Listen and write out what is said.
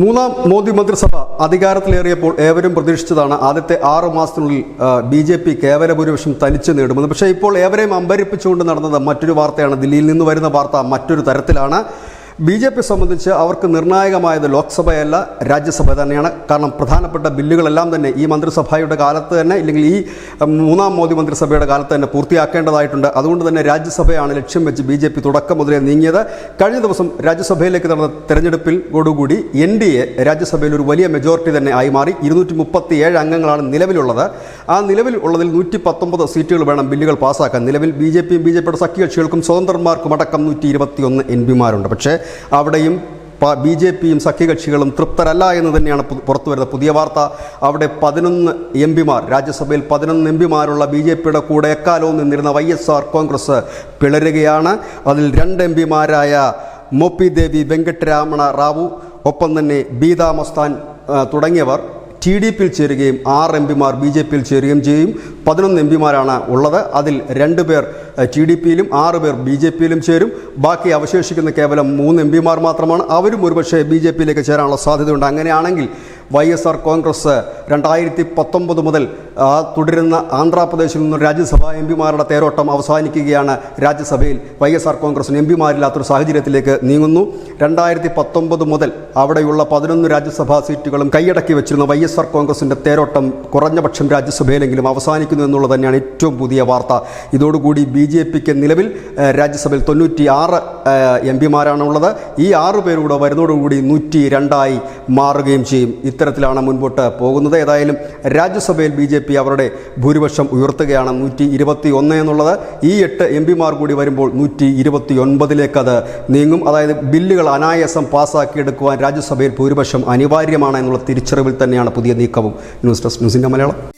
മൂന്നാം മോദി മന്ത്രിസഭ അധികാരത്തിലേറിയപ്പോൾ ഏവരും പ്രതീക്ഷിച്ചതാണ് ആദ്യത്തെ 6 മാസത്തിനുള്ളിൽ BJP കേവല ഭൂരിപക്ഷം തനിച്ച് നേടുമെന്ന്. പക്ഷേ ഇപ്പോൾ ഏവരെയും അമ്പരിപ്പിച്ചുകൊണ്ട് നടന്നത് മറ്റൊരു വാർത്തയാണ്. ദില്ലിയിൽ നിന്ന് വരുന്ന വാർത്ത മറ്റൊരു തരത്തിലാണ്. BJP സംബന്ധിച്ച് അവർക്ക് നിർണായകമായത് ലോക്സഭയല്ല, രാജ്യസഭ തന്നെയാണ്. കാരണം പ്രധാനപ്പെട്ട ബില്ലുകളെല്ലാം തന്നെ ഈ മന്ത്രിസഭയുടെ കാലത്ത് തന്നെ, ഇല്ലെങ്കിൽ ഈ മൂന്നാം മോദി മന്ത്രിസഭയുടെ കാലത്ത് തന്നെ പൂർത്തിയാക്കേണ്ടതായിട്ടുണ്ട്. അതുകൊണ്ട് തന്നെ രാജ്യസഭയാണ് ലക്ഷ്യം വെച്ച് BJP തുടക്കം മുതലേ നീങ്ങിയത്. കഴിഞ്ഞ ദിവസം രാജ്യസഭയിലേക്ക് നടന്ന തെരഞ്ഞെടുപ്പിൽോടുകൂടി NDA രാജ്യസഭയിൽ ഒരു വലിയ മെജോറിറ്റി തന്നെ ആയി മാറി. 237 അംഗങ്ങളാണ് നിലവിലുള്ളത്. ആ നിലവിലുള്ളതിൽ 119 സീറ്റുകൾ വേണം ബില്ലുകൾ പാസ്സാക്കാൻ. നിലവിൽ BJPയും BJPയുടെ സഖ്യകക്ഷികൾക്കും സ്വതന്ത്രന്മാർക്കും അടക്കം 121 MPമാരുണ്ട്. പക്ഷേ അവിടെയും BJPയും സഖ്യകക്ഷികളും തൃപ്തരല്ല എന്ന് തന്നെയാണ് പുറത്തുവരുന്ന പുതിയ വാർത്ത. അവിടെ 11 MPമാർ, രാജ്യസഭയിൽ 11 MPമാരുള്ള BJPയുടെ കൂടെ എക്കാലവും നിന്നിരുന്ന YSR കോൺഗ്രസ് പിളരുകയാണ്. അതിൽ 2 MPമാരായ മോപ്പി ദേവി വെങ്കട്ടരാമണ റാവു, ഒപ്പം തന്നെ ബീതാ മസ്താൻ തുടങ്ങിയവർ TDPയിൽ ചേരുകയും 6 MPമാർ BJPയിൽ ചേരുകയും ചെയ്യും. 11 MPമാരാണ് ഉള്ളത്. അതിൽ 2 പേർ TDPയിലും 6 പേർ BJPയിലും ചേരും. ബാക്കി അവശേഷിക്കുന്ന കേവലം 3 MPമാർ മാത്രമാണ്. അവരും ഒരുപക്ഷെ BJPയിലേക്ക് ചേരാനുള്ള സാധ്യതയുണ്ട്. അങ്ങനെയാണെങ്കിൽ YSR കോൺഗ്രസ് 2019 മുതൽ തുടരുന്ന ആന്ധ്രാപ്രദേശിൽ നിന്ന് രാജ്യസഭാ MPമാരുടെ തേരോട്ടം അവസാനിക്കുകയാണ്. രാജ്യസഭയിൽ YSR കോൺഗ്രസിന് MPമാരില്ലാത്തൊരു സാഹചര്യത്തിലേക്ക് നീങ്ങുന്നു. 2019 മുതൽ അവിടെയുള്ള 11 രാജ്യസഭാ സീറ്റുകളും കൈയടക്കി വെച്ചിരുന്ന YSR കോൺഗ്രസിൻ്റെ തേരോട്ടം കുറഞ്ഞപക്ഷം രാജ്യസഭയിലെങ്കിലും അവസാനിക്കുന്നു എന്നുള്ളത് തന്നെയാണ് ഏറ്റവും പുതിയ വാർത്ത. ഇതോടുകൂടി BJPക്ക് നിലവിൽ രാജ്യസഭയിൽ 96 MPമാരാണുള്ളത്. ഈ 6 പേരൂടെ വരുന്നതോടുകൂടി 102 മാറുകയും ചെയ്യും. ഇത്തരത്തിലാണ് മുൻപോട്ട് പോകുന്നത്. ഏതായാലും രാജ്യസഭയിൽ BJP അവരുടെ ഭൂരിപക്ഷം ഉയർത്തുകയാണ്. 121 എന്നുള്ളത്. ഈ 8 MPമാർ കൂടി വരുമ്പോൾ 129ലേക്ക് അത് നീങ്ങും. അതായത് ബില്ലുകൾ അനായാസം പാസ്സാക്കിയെടുക്കുവാൻ രാജ്യസഭയിൽ ഭൂരിപക്ഷം അനിവാര്യമാണ് എന്നുള്ള തിരിച്ചറിവിൽ തന്നെയാണ് പുതിയ നീക്കവും. ന്യൂസ് ഡെസ്ക് ന്യൂസിൻ്റെ മലയാളം.